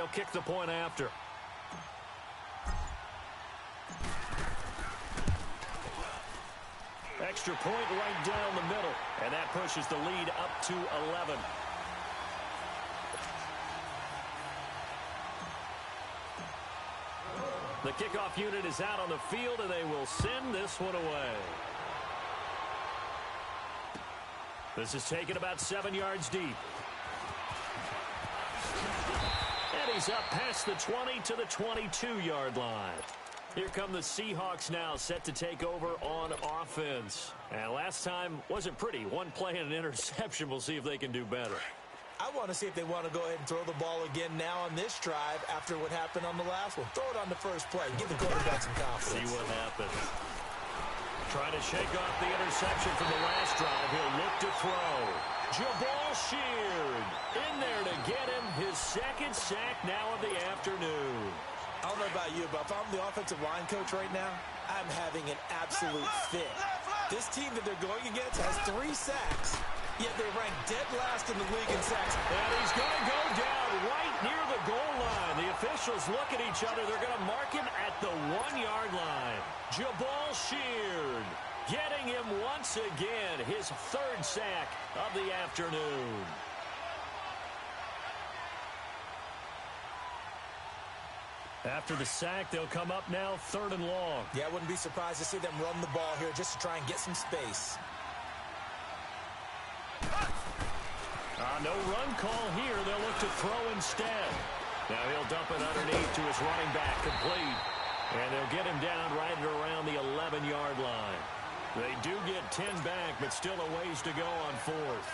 they'll kick the point after. Extra point right down the middle, and that pushes the lead up to 11. The kickoff unit is out on the field, and they will send this one away. This is taken about 7 yards deep. And he's up past the 20 to the 22-yard line. Here come the Seahawks now, set to take over on offense. And last time wasn't pretty. One play and an interception. We'll see if they can do better. I want to see if they want to go ahead and throw the ball again now on this drive after what happened on the last one. Throw it on the first play. Give the quarterback some confidence. See what happens. Trying to shake off the interception from the last drive. He'll look to throw. Jabal Sheard in there to get him his second sack now of the afternoon. I don't know about you, but if I'm the offensive line coach right now, I'm having an absolute fit. This team that they're going against has 3 sacks, yet they rank dead last in the league in sacks. And he's going to go down right near the goal line. The officials look at each other. They're going to mark him at the 1-yard line. Jabal Sheard getting him once again, his 3rd sack of the afternoon. After the sack, they'll come up now 3rd and long. Yeah, I wouldn't be surprised to see them run the ball here just to try and get some space. No run call here. They'll look to throw instead. Now he'll dump it underneath to his running back, complete. And they'll get him down right around the 11-yard line. They do get 10 back, but still a ways to go on 4th.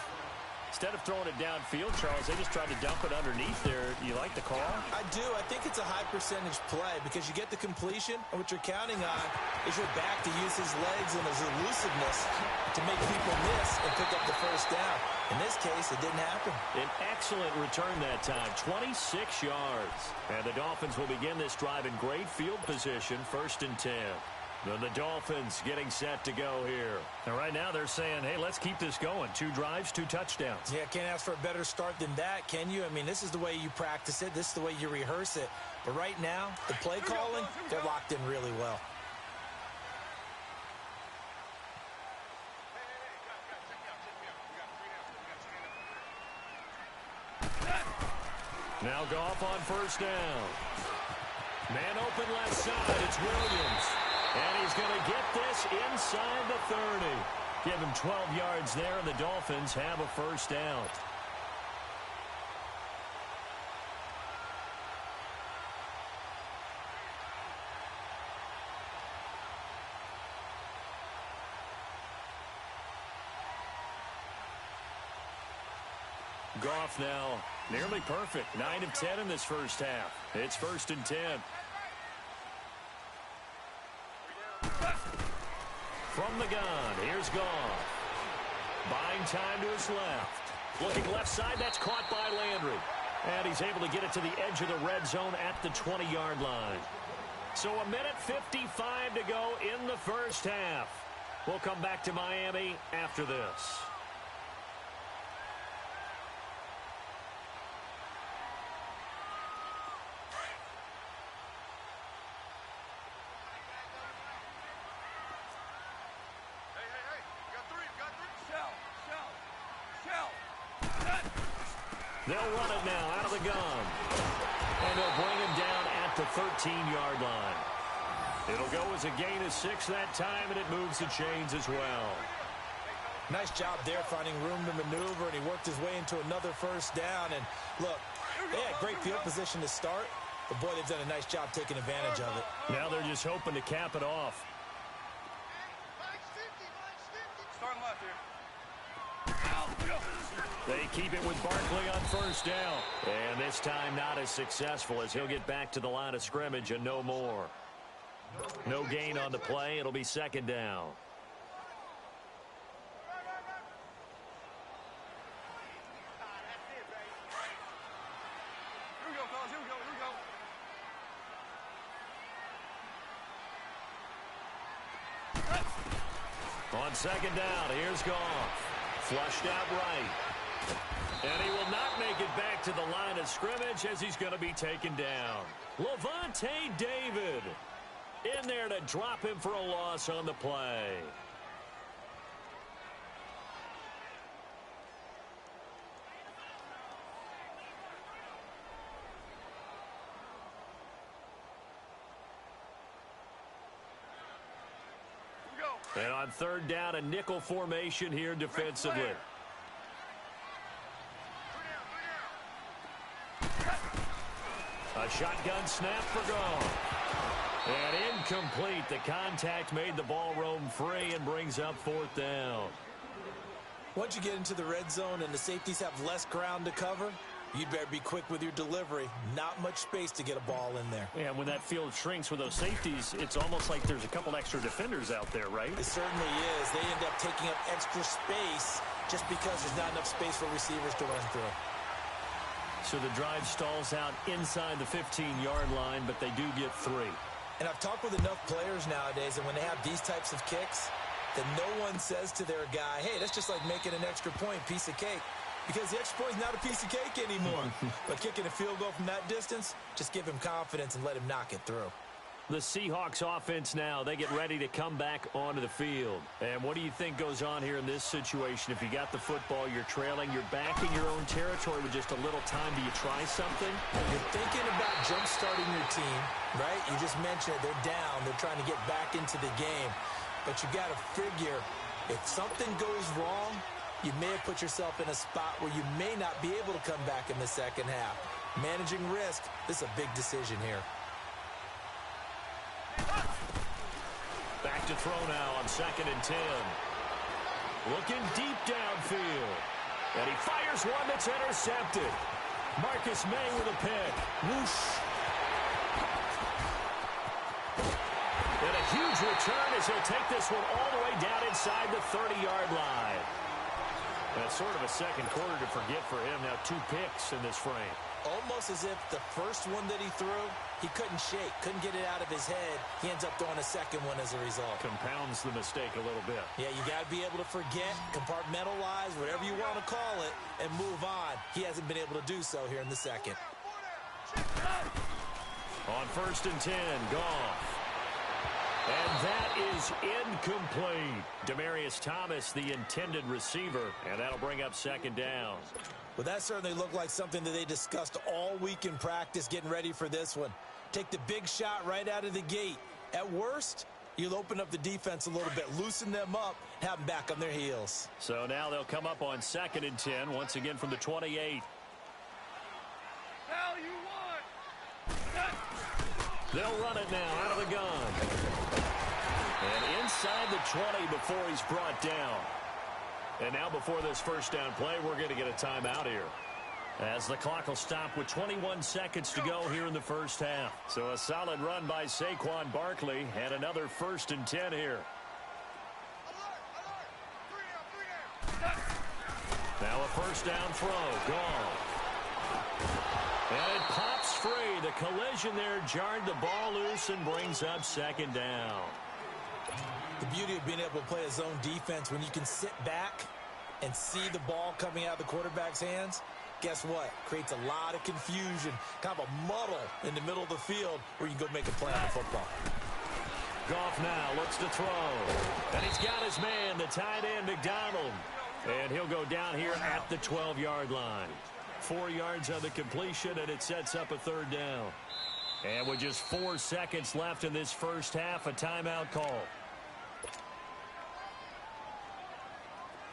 Instead of throwing it downfield, Charles, they just tried to dump it underneath there. You like the call? I do. I think it's a high-percentage play because you get the completion, and what you're counting on is your back to use his legs and his elusiveness to make people miss and pick up the first down. In this case, it didn't happen. An excellent return that time, 26 yards. And the Dolphins will begin this drive in great field position, 1st and 10. The Dolphins getting set to go here. And right now they're saying, hey, let's keep this going. 2 drives, 2 touchdowns. Yeah, can't ask for a better start than that, can you? I mean, this is the way you practice it. This is the way you rehearse it. But right now, the play calling, they're locked in really well. Now Goff on 1st down. Man open left side. It's Williams. And he's going to get this inside the 30. Give him 12 yards there, and the Dolphins have a 1st down. Goff now nearly perfect. 9 of 10 in this first half. It's 1st and 10. From the gun, here's Goff. Buying time to his left. Looking left side, that's caught by Landry. And he's able to get it to the edge of the red zone at the 20-yard line. So 1:55 to go in the first half. We'll come back to Miami after this. They'll run it now out of the gun. And they'll bring him down at the 13-yard line. It'll go as a gain of 6 that time, and it moves the chains as well. Nice job there finding room to maneuver, and he worked his way into another 1st down. And look, they had great field position to start, but boy, they've done a nice job taking advantage of it. Now they're just hoping to cap it off. Starting left here. They keep it with Barkley on 1st down. And this time not as successful as he'll get back to the line of scrimmage and no more. No gain on the play. It'll be 2nd down. Here we go, fellas. Here we go. Here we go. On 2nd down, here's Goff. Flushed out right. And he will not make it back to the line of scrimmage as he's going to be taken down. Levante David in there to drop him for a loss on the play. And on third down, a nickel formation here defensively. A shotgun snap for gone. And incomplete. The contact made the ball roam free and brings up fourth down. Once you get into the red zone and the safeties have less ground to cover, you'd better be quick with your delivery. Not much space to get a ball in there. Yeah, when that field shrinks with those safeties, it's almost like there's a couple extra defenders out there, right? It certainly is. They end up taking up extra space just because there's not enough space for receivers to run through. So the drive stalls out inside the 15-yard line, but they do get 3. And I've talked with enough players nowadays, and when they have these types of kicks, that no one says to their guy, hey, that's just like making an extra point, piece of cake. Because the extra point is not a piece of cake anymore. But kicking a field goal from that distance, just give him confidence and let him knock it through. The Seahawks offense now, they get ready to come back onto the field. And what do you think goes on here in this situation? If you got the football, you're trailing, you're back in your own territory with just a little time. Do you try something? You're thinking about jump-starting your team, right? You just mentioned it. They're down. They're trying to get back into the game. But you got to figure, if something goes wrong, you may have put yourself in a spot where you may not be able to come back in the second half. Managing risk, this is a big decision here. Back to throw now on 2nd and 10. Looking deep downfield. And he fires one that's intercepted. Marcus May with a pick. Whoosh. And a huge return as he'll take this one all the way down inside the 30-yard line. That's sort of a second quarter to forget for him. Now 2 picks in this frame. Almost as if the first one that he threw, he couldn't shake, couldn't get it out of his head. He ends up throwing a second one as a result. Compounds the mistake a little bit. Yeah, you got to be able to forget, compartmentalize, whatever you want to call it, and move on. He hasn't been able to do so here in the second. On 1st and 10, Goff. And that is incomplete. Demaryius Thomas, the intended receiver, and that'll bring up 2nd down. Well, that certainly looked like something that they discussed all week in practice, getting ready for this one. Take the big shot right out of the gate. At worst, you'll open up the defense a little bit, loosen them up, have them back on their heels. So now they'll come up on 2nd and 10, once again from the 28. Hell, you won! They'll run it now out of the gun. And inside the 20 before he's brought down. And now before this first down play, we're going to get a timeout here, as the clock will stop with 21 seconds to go here in the first half. So a solid run by Saquon Barkley, and another 1st and 10 here. Now a first down throw, gone. And it pops free. The collision there jarred the ball loose and brings up 2nd down. The beauty of being able to play a zone defense, when you can sit back and see the ball coming out of the quarterback's hands, guess what? Creates a lot of confusion, kind of a muddle in the middle of the field where you can go make a play on the football. Goff now looks to throw. And he's got his man, the tight end, McDonald. And he'll go down here at the 12-yard line. 4 yards on the completion, and it sets up a 3rd down. And with just 4 seconds left in this first half, a timeout call.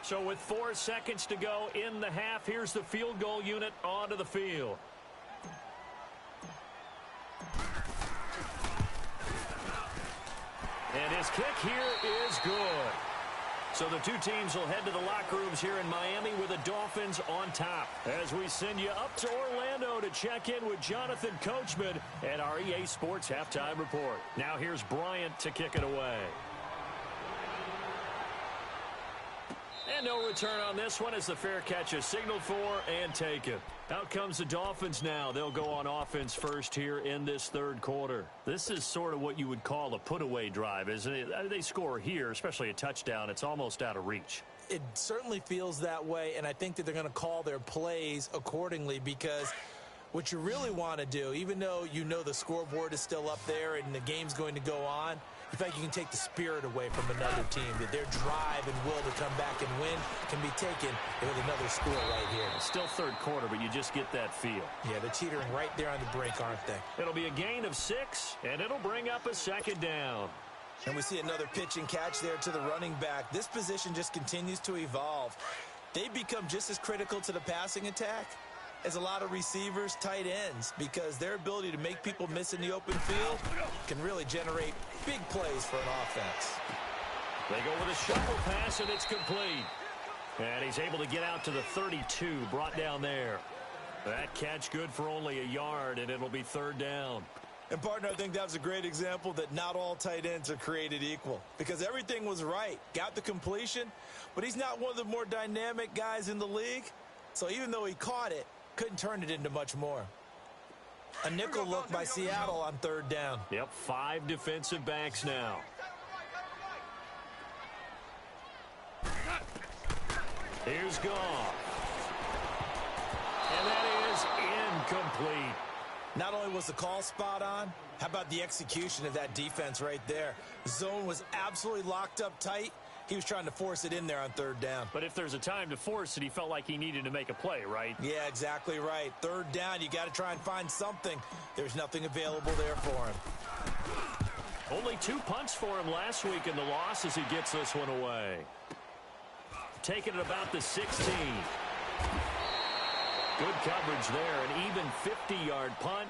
So with 4 seconds to go in the half, here's the field goal unit onto the field. And his kick here is good. So the two teams will head to the locker rooms here in Miami with the Dolphins on top. As we send you up to Orlando to check in with Jonathan Coachman and our EA Sports Halftime Report. Now here's Bryant to kick it away. And no return on this one as the fair catch is signaled for and taken. Out comes the Dolphins now. They'll go on offense first here in this 3rd quarter. This is sort of what you would call a put-away drive, isn't it? They score here, especially a touchdown. It's almost out of reach. It certainly feels that way, and I think that they're going to call their plays accordingly, because what you really want to do, even though you know the scoreboard is still up there and the game's going to go on, you feel like you can take the spirit away from another team, that their drive and will to come back and win can be taken with another score right here. It's still third quarter, but you just get that feel. Yeah, they're teetering right there on the brink, aren't they? It'll be a gain of 6, and it'll bring up a second down. And we see another pitch and catch there to the running back. This position just continues to evolve. They've become just as critical to the passing attack as a lot of receivers, tight ends, because their ability to make people miss in the open field can really generate big plays for an offense. They go with a shuffle pass, and it's complete. And he's able to get out to the 32, brought down there. That catch good for only a yard, and it'll be third down. And, partner, I think that was a great example that not all tight ends are created equal, because everything was right. Got the completion, but he's not one of the more dynamic guys in the league. So even though he caught it, couldn't turn it into much more. A nickel look by Seattle on third down. Yep, 5 defensive backs now. Here's Goff. And that is incomplete. Not only was the call spot on, how about the execution of that defense right there? The zone was absolutely locked up tight. He was trying to force it in there on third down. But if there's a time to force it, he felt like he needed to make a play, right? Yeah, exactly right. Third down, you got to try and find something. There's nothing available there for him. Only 2 punts for him last week in the loss as he gets this one away. Taking it about the 16. Good coverage there. An even 50-yard punt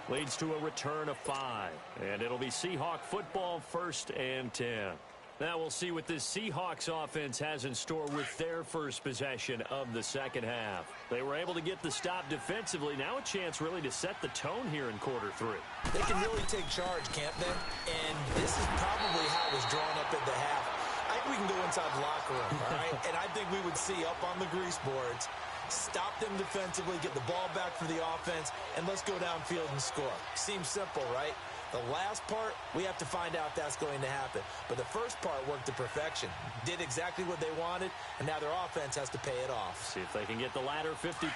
leads to a return of 5. And it'll be Seahawk football, 1st and 10. Now we'll see what this Seahawks offense has in store with their first possession of the second half. They were able to get the stop defensively. Now a chance really to set the tone here in quarter 3. They can really take charge, can't they? And this is probably how it was drawn up at the half. I think we can go inside the locker room, all right? And I think we would see up on the grease boards, stop them defensively, get the ball back for the offense, and let's go downfield and score. Seems simple, right? The last part, we have to find out if that's going to happen. But the first part worked to perfection. Did exactly what they wanted, and now their offense has to pay it off. See if they can get the latter 50%.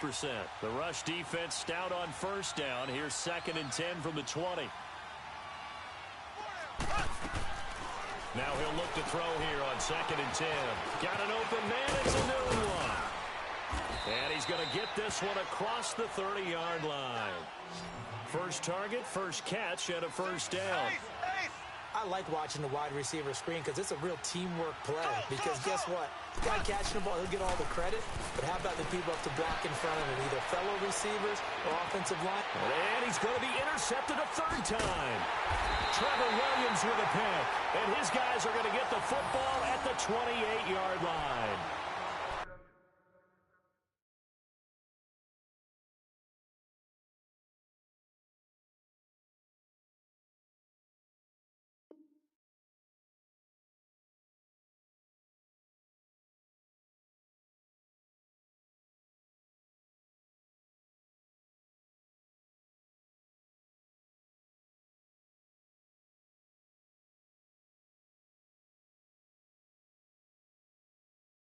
The rush defense stout on first down. Here's 2nd and 10 from the 20. Now he'll look to throw here on 2nd and 10. Got an open man. It's a new one. And he's going to get this one across the 30-yard line. First target, first catch, and a first down. I like watching the wide receiver screen because it's a real teamwork play. Because guess what? The guy catching the ball, he'll get all the credit. But how about the people up to block in front of him, either fellow receivers or offensive line? And he's going to be intercepted a 3rd time. Trevor Williams with a pick. And his guys are going to get the football at the 28-yard line.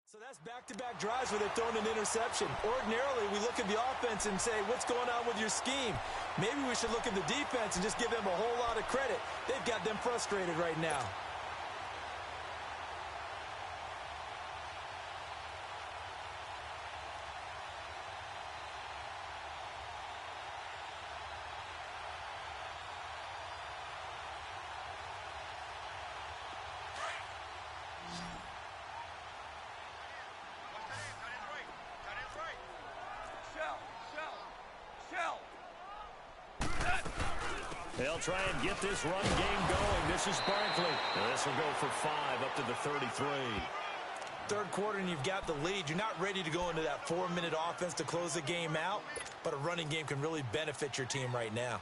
So that's back-to-back drives where they're throwing an interception. Ordinarily, we look at the offense and say, what's going on with your scheme? Maybe we should look at the defense and just give them a whole lot of credit. They've got them frustrated right now. They'll try and get this run game going. This is Barkley. And this will go for 5 up to the 33. Third quarter and you've got the lead. You're not ready to go into that 4-minute offense to close the game out, but a running game can really benefit your team right now.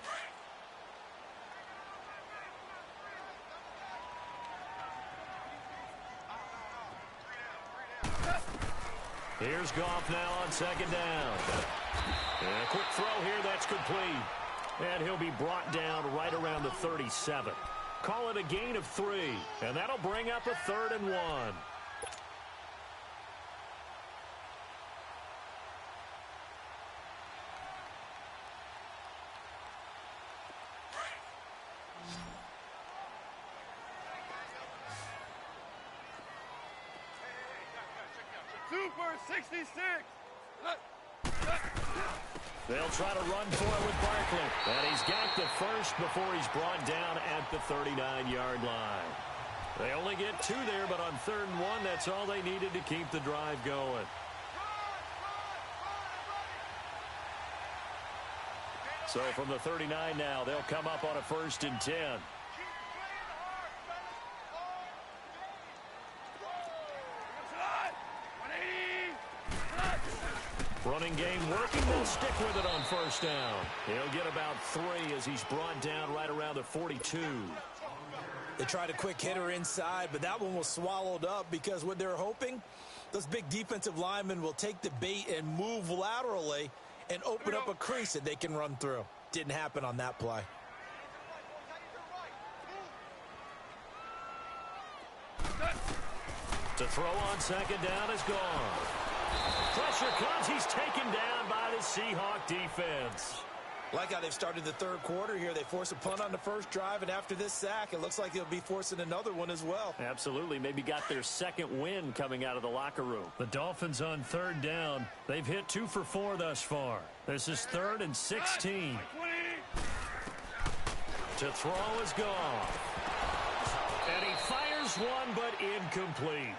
Here's Goff now on 2nd down. And a quick throw here, that's complete. And he'll be brought down right around the 37. Call it a gain of 3. And that'll bring up a 3rd and 1. Trooper 66. They'll try to run for it with Barkley. And he's got the first before he's brought down at the 39-yard line. They only get 2 there, but on 3rd and 1, that's all they needed to keep the drive going. So from the 39 now, they'll come up on a 1st and 10. Running game working. They'll stick with it on 1st down. He'll get about 3 as he's brought down right around the 42. They tried a quick hitter inside, but that one was swallowed up because what they're hoping, those big defensive linemen will take the bait and move laterally and open up a crease that they can run through. Didn't happen on that play. To throw on 2nd down is gone. Pressure comes. He's taken down by the Seahawk defense. Like how they've started the 3rd quarter here. They force a punt on the 1st drive, and after this sack, it looks like they'll be forcing another one as well. Absolutely. Maybe got their 2nd win coming out of the locker room. The Dolphins on 3rd down. They've hit 2 for 4 thus far. This is 3rd and 16. To throw is gone. And he fires one, but incomplete.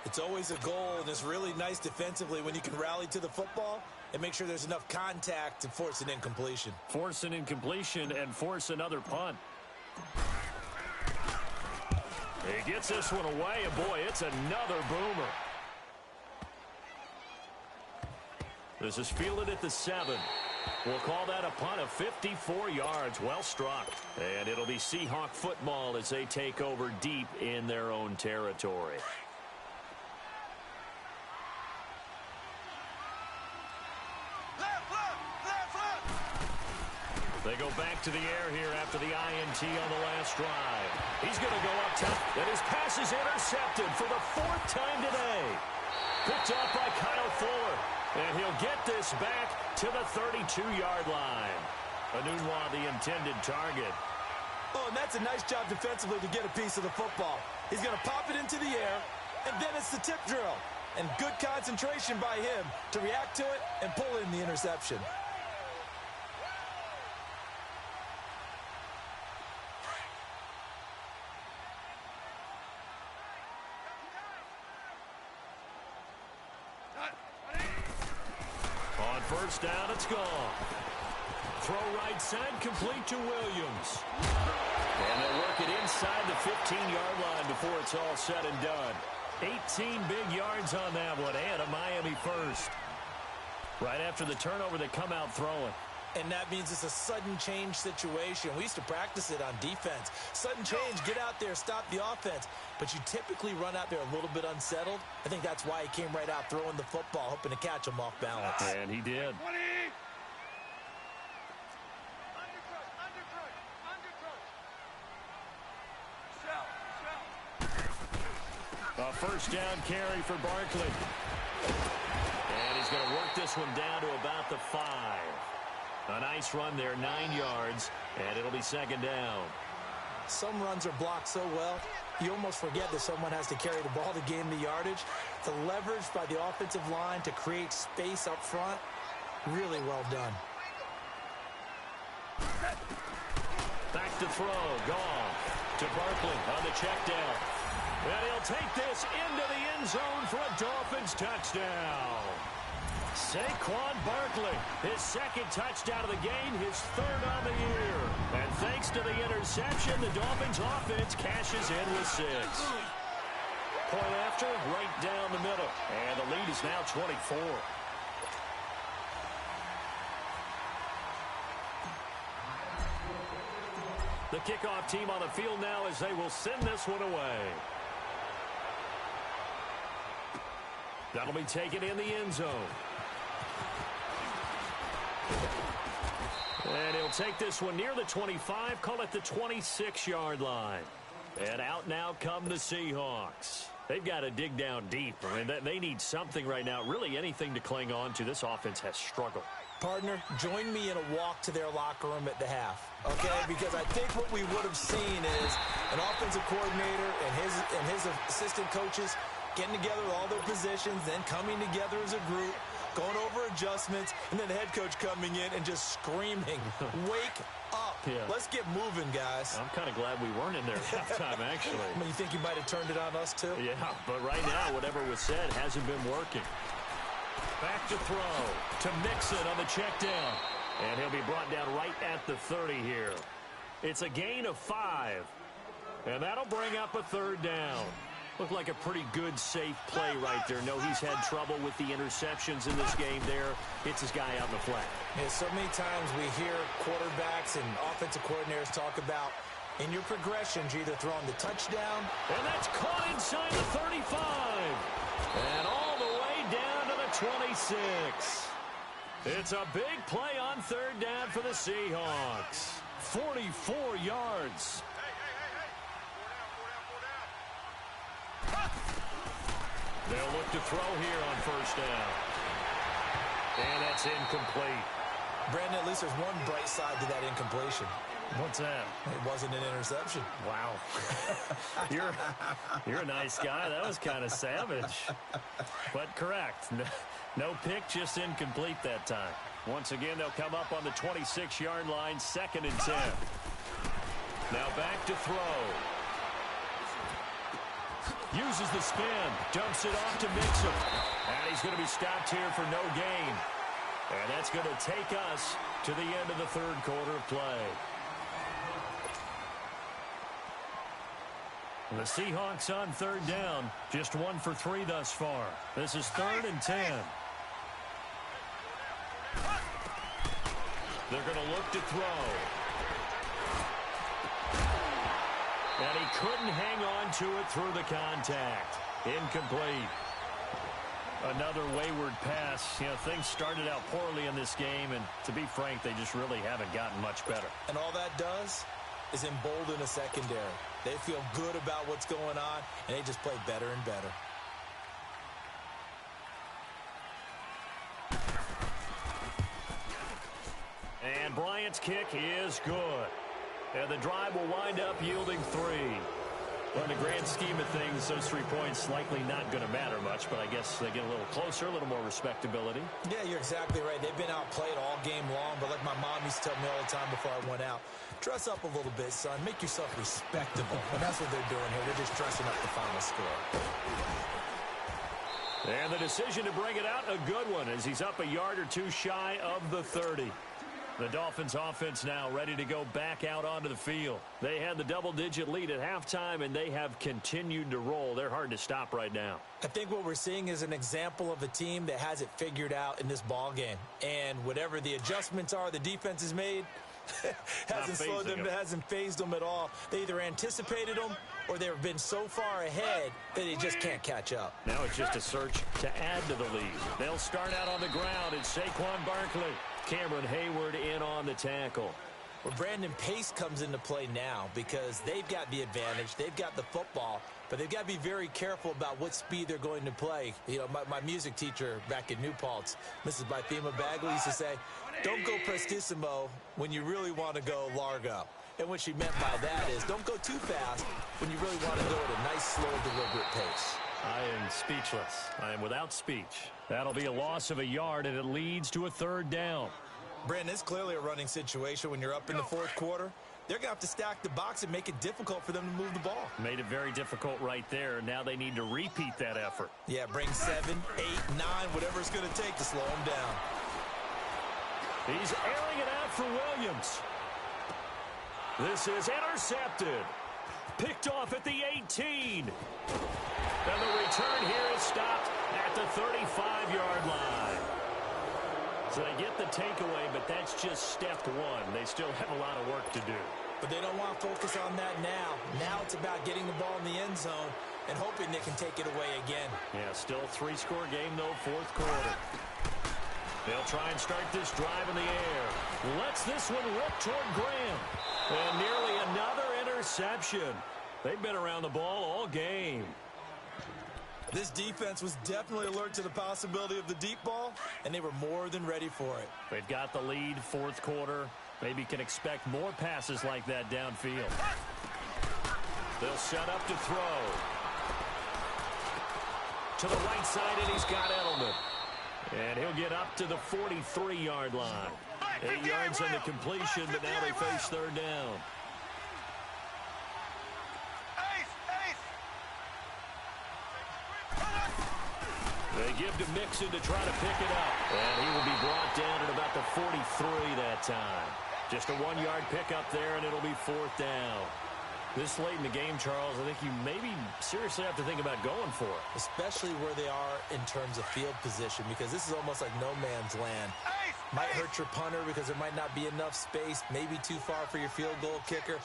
It's always a goal, and it's really nice defensively when you can rally to the football and make sure there's enough contact to force an incompletion. Force an incompletion and force another punt. He gets this one away, and boy, it's another boomer. This is fielded at the 7. We'll call that a punt of 54 yards. Well struck. And it'll be Seahawk football as they take over deep in their own territory. They go back to the air here after the INT on the last drive. He's going to go up top, and his pass is intercepted for the 4th time today. Picked up by Kyle Fuller, and he'll get this back to the 32-yard line. Anunwa, the intended target. Oh, and that's a nice job defensively to get a piece of the football. He's going to pop it into the air, and then it's the tip drill. And good concentration by him to react to it and pull in the interception. On 1st down, it's gone. Throw right side, complete to Williams. And they'll work it inside the 15-yard line before it's all said and done. 18 big yards on that one, and a Miami first. Right after the turnover, they come out throwing. And that means it's a sudden change situation. We used to practice it on defense. Sudden change, get out there, stop the offense. But you typically run out there a little bit unsettled. I think that's why he came right out throwing the football, hoping to catch him off balance. And he did. 20. A 1st down carry for Barkley. And he's going to work this one down to about the 5. A nice run there, 9 yards, and it'll be 2nd down. Some runs are blocked so well, you almost forget that someone has to carry the ball to gain the yardage. The leverage by the offensive line to create space up front, really well done. Back to throw, gone to Barkley on the check down. And he'll take this into the end zone for a Dolphins touchdown. Saquon Barkley, his 2nd touchdown of the game, his 3rd on the year. And thanks to the interception, the Dolphins offense cashes in with 6. Point after, right down the middle. And the lead is now 24. The kickoff team on the field now as they will send this one away. That'll be taken in the end zone. And he'll take this one near the 25, call it the 26-yard line. And out now come the Seahawks. They've got to dig down deep. I mean, they need something right now, really anything to cling on to. This offense has struggled. Partner, join me in a walk to their locker room at the half, okay? Because I think what we would have seen is an offensive coordinator and his assistant coaches getting together with all their positions, then coming together as a group, going over adjustments, and then the head coach coming in and just screaming, wake up. Yeah. Let's get moving, guys. I'm kind of glad we weren't in there at halftime, actually. I mean, you think he might have turned it on us, too? Yeah, but right now, whatever was said hasn't been working. Back to throw to Mixon on the check down. And he'll be brought down right at the 30 here. It's a gain of 5. And that'll bring up a third down. Looked like a pretty good, safe play right there. No, he's had trouble with the interceptions in this game there. Hits his guy out in the flat. Yeah, so many times we hear quarterbacks and offensive coordinators talk about in your progressions, you're either throwing the touchdown. And that's caught inside the 35. And all the way down to the 26. It's a big play on third down for the Seahawks. 44 yards. They'll look to throw here on first down. And that's incomplete. Brandon, at least there's one bright side to that incompletion. What's that? It wasn't an interception. Wow. You're a nice guy. That was kind of savage. But correct. No pick, just incomplete that time. Once again, they'll come up on the 26-yard line, 2nd and 10. Now back to throw. Uses the spin. Dumps it off to Mixon. And he's going to be stopped here for no gain. And that's going to take us to the end of the third quarter of play. The Seahawks on third down. Just 1 for 3 thus far. This is 3rd and 10. They're going to look to throw. And he couldn't hang on to it through the contact. Incomplete. Another wayward pass. You know, things started out poorly in this game, and to be frank, they just really haven't gotten much better. And all that does is embolden a secondary. They feel good about what's going on, and they just play better and better. And Bryant's kick is good. And the drive will wind up yielding 3. Well, in the grand scheme of things, those 3 points likely not going to matter much, but I guess they get a little closer, a little more respectability. Yeah, you're exactly right. They've been outplayed all game long, but like my mom used to tell me all the time before I went out, dress up a little bit, son. Make yourself respectable. And that's what they're doing here. They're just dressing up the final score. And the decision to bring it out, a good one, as he's up a yard or 2 shy of the 30. The Dolphins offense now ready to go back out onto the field. They had the double-digit lead at halftime, and they have continued to roll. They're hard to stop right now. I think what we're seeing is an example of a team that has it figured out in this ball game. And whatever the adjustments are the defense has made, hasn't slowed them, hasn't phased them at all. They either anticipated them or they've been so far ahead that they just can't catch up. Now it's just a search to add to the lead. They'll start out on the ground. It's Saquon Barkley. Cameron Hayward in on the tackle. Well, Brandon, pace comes into play now because they've got the advantage. They've got the football, but they've got to be very careful about what speed they're going to play. You know, my music teacher back in New Paltz, Mrs. Bythema Bagley, used to say, don't go prestissimo when you really want to go largo. And what she meant by that is don't go too fast when you really want to go at a nice, slow, deliberate pace. I am speechless. I am without speech. That'll be a loss of a yard, and it leads to a third down. Brandon, it's clearly a running situation when you're up in the fourth quarter. They're going to have to stack the box and make it difficult for them to move the ball. Made it very difficult right there. Now they need to repeat that effort. Yeah, bring 7, 8, 9, whatever it's going to take to slow them down. He's airing it out for Williams. This is intercepted. Picked off at the 18. And the return here is stopped at the 35-yard line. So they get the takeaway, but that's just step 1. They still have a lot of work to do. But they don't want to focus on that now. Now it's about getting the ball in the end zone and hoping they can take it away again. Yeah, still 3-score game, though, fourth quarter. They'll try and start this drive in the air. Lets this one rip toward Graham. And nearly another interception. They've been around the ball all game. This defense was definitely alert to the possibility of the deep ball, and they were more than ready for it. They've got the lead, fourth quarter. Maybe can expect more passes like that downfield. They'll set up to throw. To the right side, and he's got Edelman. And he'll get up to the 43-yard line. 8 yards on the completion, but now they face third down. They give to Mixon to try to pick it up. And he will be brought down at about the 43 that time. Just a 1-yard pickup there, and it'll be fourth down. This late in the game, Charles, I think you maybe seriously have to think about going for it. Especially where they are in terms of field position, because this is almost like no man's land. Might hurt your punter because there might not be enough space, maybe too far for your field goal kicker.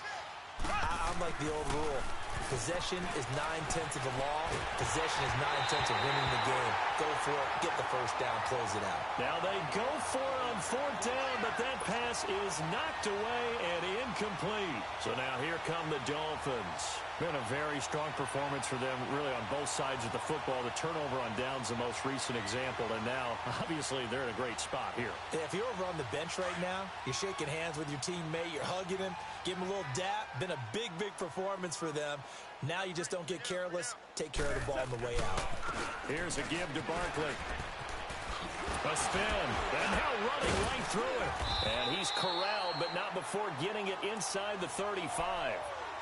I'm like the old rule. Possession is 9/10 of the law. Possession is 9/10 of winning the game. Go for it. Get the first down. Close it out. Now they go for it on fourth down, but that pass is knocked away and incomplete. So now here come the Dolphins. Been a very strong performance for them, really, on both sides of the football. The turnover on downs, the most recent example, and now, obviously, they're in a great spot here. Yeah, if you're over on the bench right now, you're shaking hands with your teammate, you're hugging him, give him a little dap. Been a big, big performance for them. Now you just don't get careless. Take care of the ball on the way out. Here's a give to Barkley. A spin, and now running right through it. And he's corralled, but not before getting it inside the 35.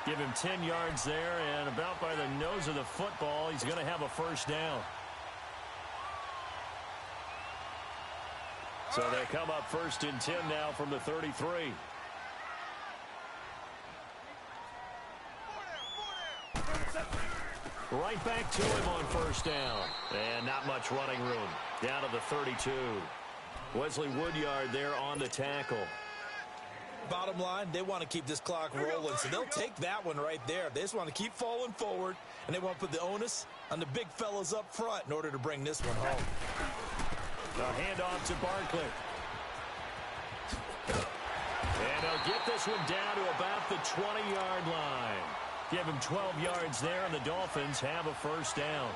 Give him 10 yards there, and about by the nose of the football, he's going to have a first down. So they come up first and 10 now from the 33. Right back to him on first down. And not much running room. Down to the 32. Wesley Woodyard there on the tackle. Bottom line, they want to keep this clock rolling, so they'll take that one right there. They just want to keep falling forward, and they want to put the onus on the big fellas up front in order to bring this one home. The handoff to Barkley. And they'll get this one down to about the 20-yard line. Give him 12 yards there, and the Dolphins have a first down.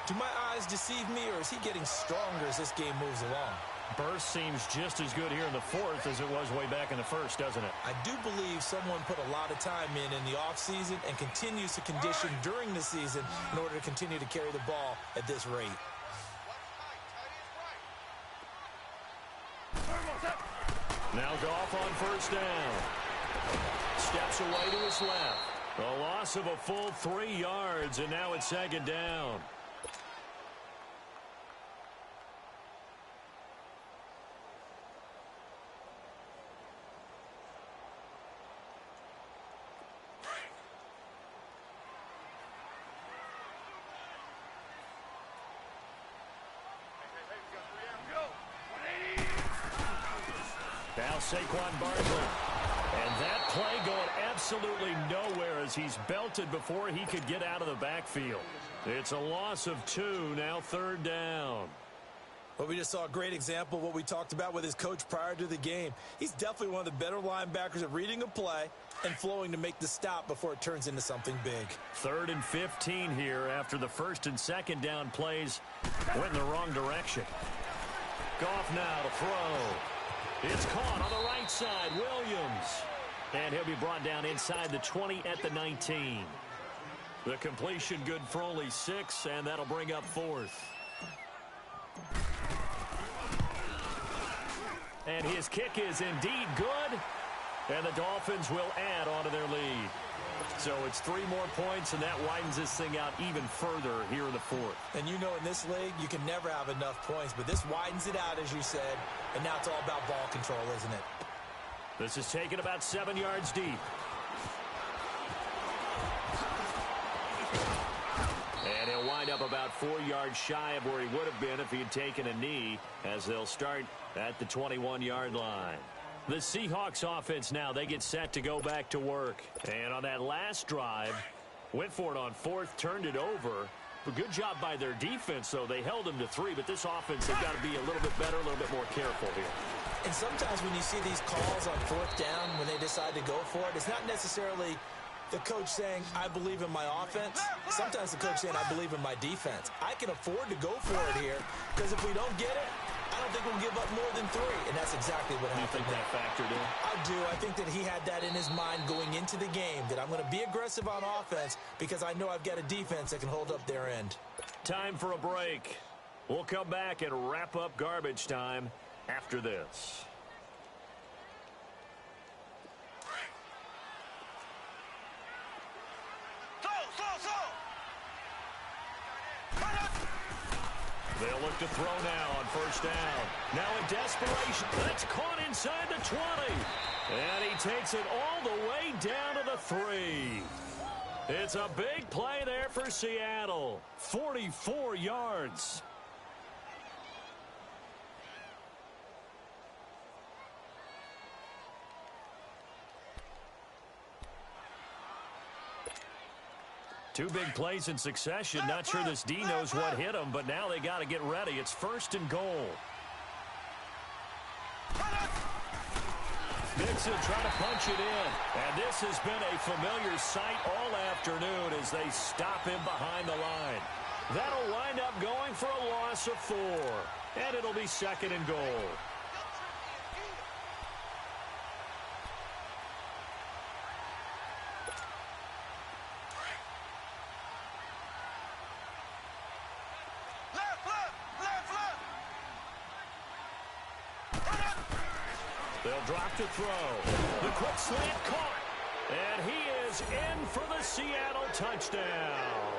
Do my eyes deceive me, or is he getting stronger as this game moves along? Burst seems just as good here in the fourth as it was way back in the first, doesn't it? I do believe someone put a lot of time in the offseason and continues to condition during the season in order to continue to carry the ball at this rate. Now Goff on first down. Steps away to his left. A loss of a full 3 yards, and now it's second down. Now Saquon Barkley. And that play going absolutely nowhere as he's belted before he could get out of the backfield. It's a loss of 2, now third down. Well, we just saw a great example of what we talked about with his coach prior to the game. He's definitely one of the better linebackers at reading a play and flowing to make the stop before it turns into something big. 3rd and 15 here after the first and second down plays went in the wrong direction. Goff now to throw. It's caught on the right side, Williams. And he'll be brought down inside the 20 at the 19. The completion good for only 6, and that'll bring up 4th. And his kick is indeed good. And the Dolphins will add on to their lead. So it's 3 more points, and that widens this thing out even further here in the 4th. And you know in this league, you can never have enough points, but this widens it out, as you said, and now it's all about ball control, isn't it? This is taken about 7 yards deep. And he'll wind up about 4 yards shy of where he would have been if he had taken a knee, as they'll start at the 21-yard line. The Seahawks offense now, they get set to go back to work. And on that last drive, went for it on 4th, turned it over. A good job by their defense, though. They held them to 3, but this offense, they've got to be a little bit better, a little bit more careful here. And sometimes when you see these calls on 4th down, when they decide to go for it, it's not necessarily the coach saying, I believe in my offense. Sometimes the coach saying, I believe in my defense. I can afford to go for it here, because if we don't get it, I don't think we'll give up more than 3, and that's exactly what happened. You think that factored in? I do. I think that he had that in his mind going into the game, that I'm going to be aggressive on offense because I know I've got a defense that can hold up their end. Time for a break. We'll come back and wrap up garbage time after this. They'll look to throw now on first down. Now in desperation, that's caught inside the 20. And he takes it all the way down to the 3. It's a big play there for Seattle. 44 yards. Two big plays in succession. Not sure this D knows what hit him, but now they got to get ready. It's 1st and goal. Mixon trying to punch it in. And this has been a familiar sight all afternoon as they stop him behind the line. That'll wind up going for a loss of 4. And it'll be 2nd and goal. They'll drop to throw. The quick slant caught. And he is in for the Seattle touchdown.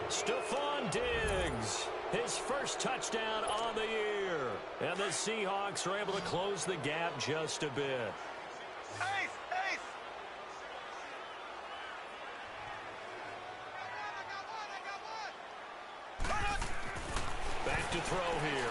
Stephon Diggs, his first touchdown on the year. And the Seahawks are able to close the gap just a bit. Back to throw here.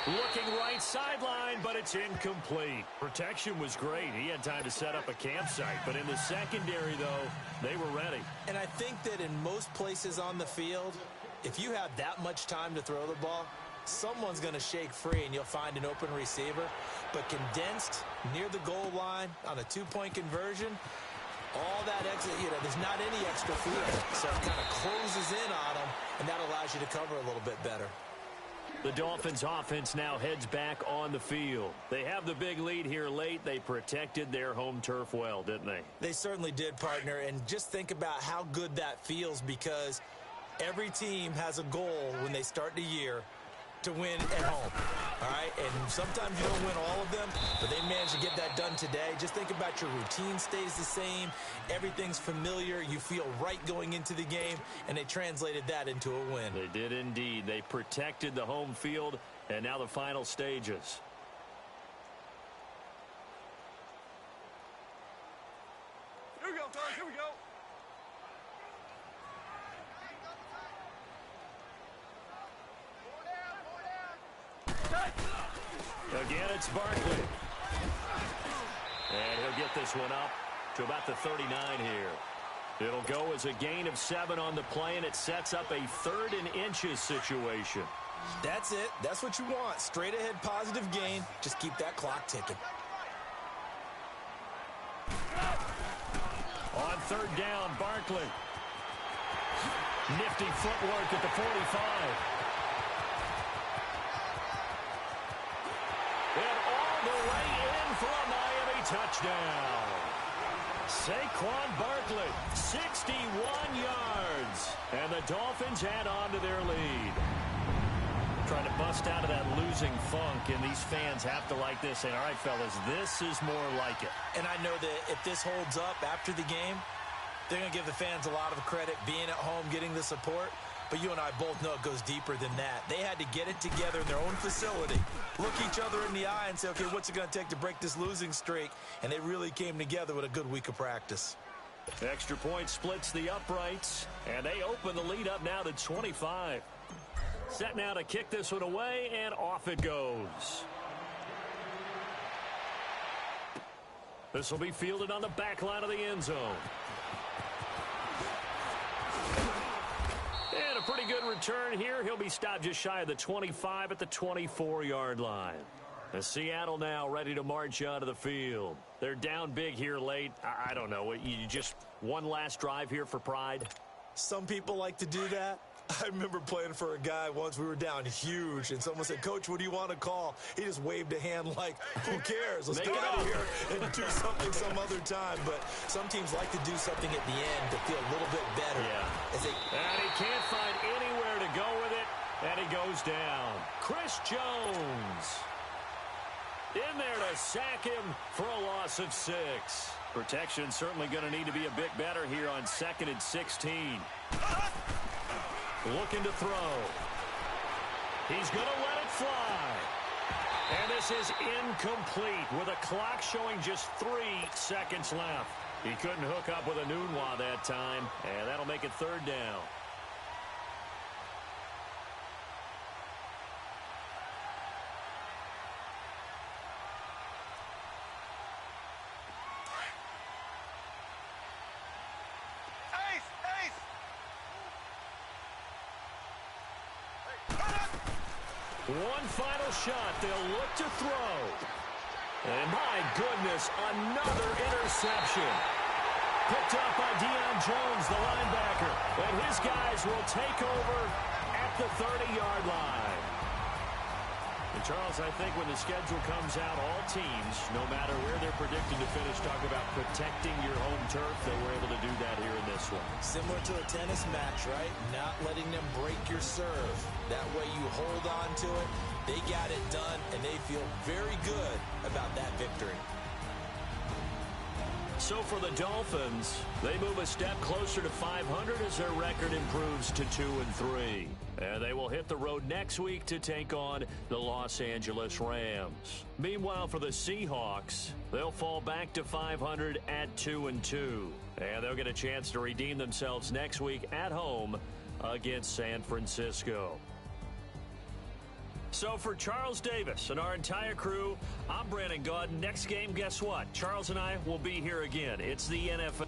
Looking right sideline, but it's incomplete. Protection was great. He had time to set up a campsite. But in the secondary, though, they were ready. And I think that in most places on the field, if you have that much time to throw the ball, someone's going to shake free and you'll find an open receiver. But condensed near the goal line on a 2-point conversion, all that extra, there's not any extra field. So it kind of closes in on them, and that allows you to cover a little bit better. The Dolphins offense now heads back on the field. They have the big lead here late. They protected their home turf well, didn't they? They certainly did, partner. And just think about how good that feels, because every team has a goal when they start the year to win at home. All right? And sometimes you don't win all of them, but they managed to get that done today. Just think about your routine stays the same. Everything's familiar. You feel right going into the game, and they translated that into a win. They did indeed. They protected the home field, and now the final stages. Here we go, fellas. Here we go. Again, it's Barkley. And he'll get this one up to about the 39 here. It'll go as a gain of 7 on the play, and it sets up a 3rd and inches situation. That's it. That's what you want. Straight ahead positive gain. Just keep that clock ticking. On 3rd down, Barkley. Nifty footwork at the 45. And all the way in for a Miami touchdown. Saquon Barkley, 61 yards. And the Dolphins add on to their lead. Trying to bust out of that losing funk, and these fans have to like this. Saying, all right, fellas, this is more like it. And I know that if this holds up after the game, they're going to give the fans a lot of credit being at home, getting the support. But you and I both know it goes deeper than that. They had to get it together in their own facility, look each other in the eye and say, okay, what's it going to take to break this losing streak? And they really came together with a good week of practice. Extra point splits the uprights, and they open the lead up now to 25. Set now to kick this one away, and off it goes. This will be fielded on the back line of the end zone. And a pretty good return here. He'll be stopped just shy of the 25 at the 24-yard line. And Seattle now ready to march out of the field. They're down big here late. I don't know. You just one last drive here for pride? Some people like to do that. I remember playing for a guy once. We were down huge, and someone said, "Coach, what do you want to call?" He just waved a hand like, "Who cares? Let's get out of here and do something some other time." But some teams like to do something at the end to feel a little bit better. Yeah. And he can't find anywhere to go with it, and he goes down. Chris Jones in there to sack him for a loss of 6. Protection certainly going to need to be a bit better here on 2nd and 16. Looking to throw. He's going to let it fly. And this is incomplete with a clock showing just 3 seconds left. He couldn't hook up with a Nunwa that time, and that'll make it 3rd down. One final shot. They'll look to throw. And my goodness, another interception. Picked up by Deion Jones, the linebacker. And his guys will take over at the 30-yard line. And Charles, I think when the schedule comes out, all teams, no matter where they're predicted to finish, talk about protecting your home turf. They were able to do that here in this one. Similar to a tennis match, right? Not letting them break your serve. That way you hold on to it. They got it done, and they feel very good about that victory. So for the Dolphins, they move a step closer to 500 as their record improves to 2-3. And they will hit the road next week to take on the Los Angeles Rams. Meanwhile, for the Seahawks, they'll fall back to 500 at 2-2. And they'll get a chance to redeem themselves next week at home against San Francisco. So for Charles Davis and our entire crew, I'm Brandon Gaud. Next game, guess what? Charles and I will be here again. It's the NFL.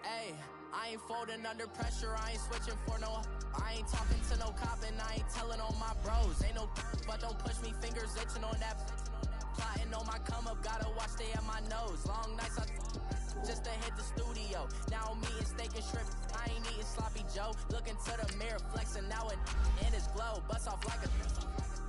Hey, I ain't folding under pressure. I ain't switching for no. I ain't talking to no cop and I ain't telling on my bros. Ain't no, but don't push me, fingers itching on that. Plotting on my come up, gotta watch stay at my nose. Long nights just to hit the studio. Now I'm eating steak and shrimp. I ain't eating sloppy Joe. Looking to the mirror, flexing now and in his glow. Bust off like a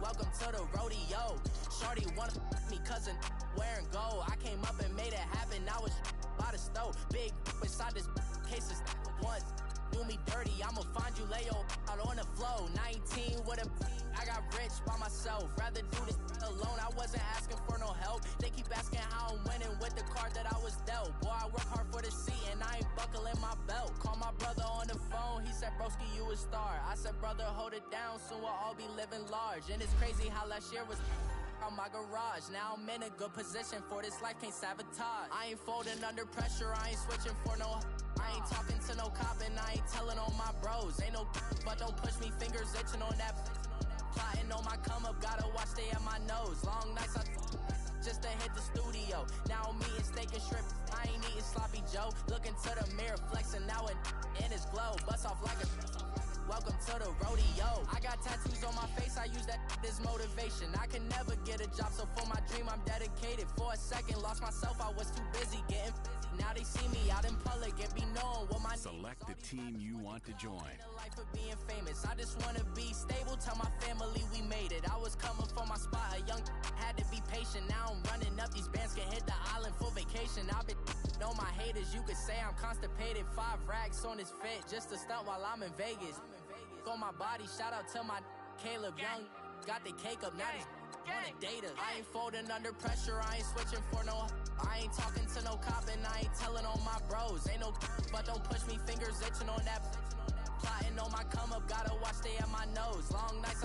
welcome to the rodeo. Shorty wanna me cousin wearing gold. I came up and made it happen. Now it's by the stove. Big inside this cases once. Do me dirty, I'ma find you lay out on the floor. 19 with a I got rich by myself. Rather do this alone. I wasn't asking for no help. They keep asking how I'm winning with the card that I was dealt. Boy, I work hard for the seat and I ain't buckling my belt. Call my brother on the phone. He said, broski, you a star. I said, brother, hold it down. Soon we'll all be living large. And it's crazy how last year was on my garage. Now I'm in a good position for this life, can't sabotage. I ain't folding under pressure. I ain't switching for no. I ain't talking to no cop and I ain't telling on my bros. Ain't no, but don't push me, fingers itching on that. Plotting on my come up, gotta watch stay at my nose. Long nights just to hit the studio. Now I'm eating steak and shrimp. I ain't eating sloppy Joe. Looking to the mirror, flexing now and in his glow. Bust off like a welcome to the rodeo. I got tattoos on my face, I use that as motivation. I can never get a job, so for my dream I'm dedicated. For a second, lost myself, I was too busy getting now they see me out in public and be known what my Select the team you want to join. Life of being famous. I just wanna be stable, tell my family we made it. I was coming for my spot, a young had to be patient. Now I'm running up, these bands can hit the island for vacation. I've been on my haters, you could say I'm constipated. 5 racks on his fit, just to stunt while I'm in Vegas. On my body, shout out to my Caleb Young. Got the cake up, now he's wanna date us. I ain't folding under pressure, I ain't switching for no. I ain't talking to no cop and I ain't telling on my bros. Ain't no, but don't push me, fingers itching on that. Plotting on my come up, gotta watch stay at my nose. Long nights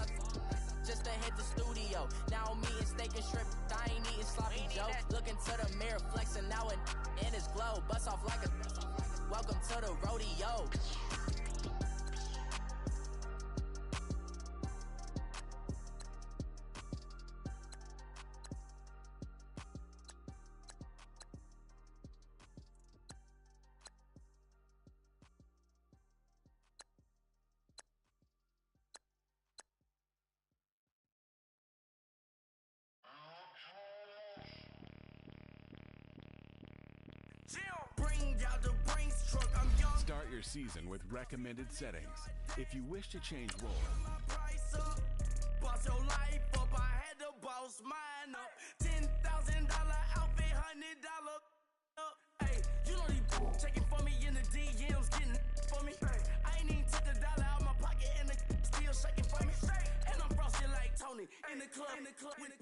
just to hit the studio. Now I'm eating steak and shrimp. I ain't eating sloppy Joe. Looking to the mirror, flexing now and in his glow. Bust off like a welcome to the rodeo. Bring out the Brinks truck. I'm young. Start your season with recommended settings. If you wish to change roles, My price up. Boss your life up. I had to boss mine up. $10,000 outfit, $100 up. Hey, you know these checking for me in the DMs, getting for me. I ain't even took the dollar out my pocket and the still shaking for me. And I'm frosted like Tony in the club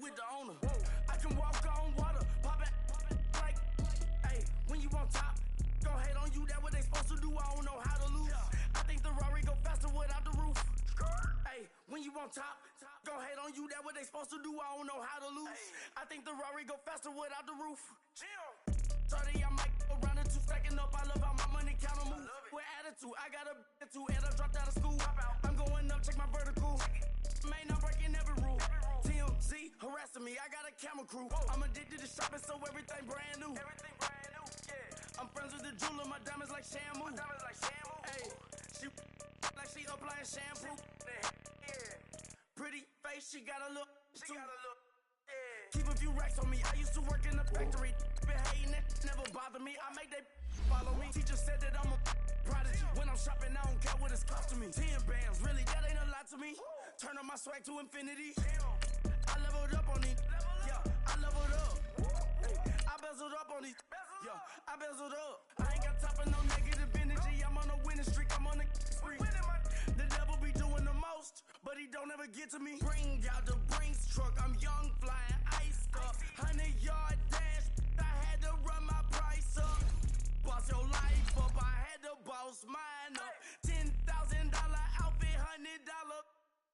with the owner. I can walk on water, pop it like, hey, when you on top, go hate on you, that what they supposed to do. I don't know how to lose. I think the Rari go faster without the roof. Hey, when you on top, go hate on you, that what they supposed to do. I don't know how to lose. I think the Rari go faster without the roof. 30, I might go around the two, stacking up. I love how my money count on move. With attitude, I got a attitude, and I dropped out of school. I'm going up, check my vertical. Man, I'm breaking every rule. TMZ harassing me, I got a camera crew. I'm addicted to shopping, so everything brand new. I'm friends with the jeweler, my diamonds like Shamu. Hey, she like she applying shampoo. Pretty face, she got a look. Keep a few racks on me. I used to work in the factory. Been hating it, never bother me. I make they follow me. Teacher said that I'm a prodigy. When I'm shopping, I don't care what it's costing me. 10 bands, really, that ain't a lot to me. Turn up my swag to infinity. I leveled up on these. Yeah, I leveled up. Hey, I bezeled up on these. Yeah, I bezeled up. I ain't got time for no negative energy. I'm on a winning streak. I'm on a spree. The devil be doing the most, but he don't ever get to me. Bring out the Brinks truck. I'm young, flying ice up. 100-yard dash. I had to run my price up. Boss your life up. I had to boss mine up. $10,000 outfit, $100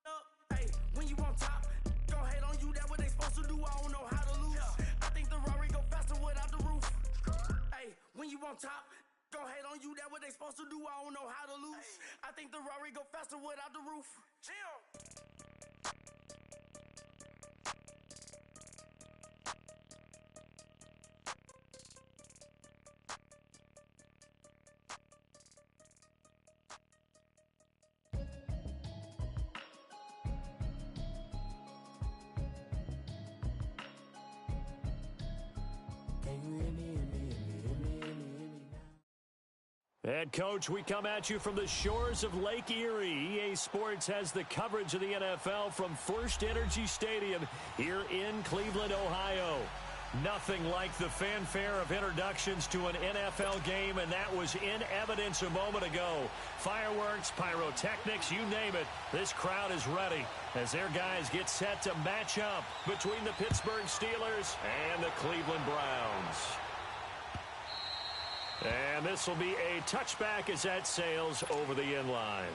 up. Hey, when you on top, go hate on you. That what they supposed to do. I don't know how to lose. I think the Rari go faster without the roof. Hey, when you on top, go hate on you. That what they supposed to do. I don't know how to lose. I think the Rari go faster without the roof. Head coach, we come at you from the shores of Lake Erie. EA Sports has the coverage of the NFL from First Energy Stadium here in Cleveland, Ohio. Nothing like the fanfare of introductions to an NFL game, and that was in evidence a moment ago. Fireworks, pyrotechnics, you name it. This crowd is ready as their guys get set to match up between the Pittsburgh Steelers and the Cleveland Browns. And this will be a touchback as that sails over the end line.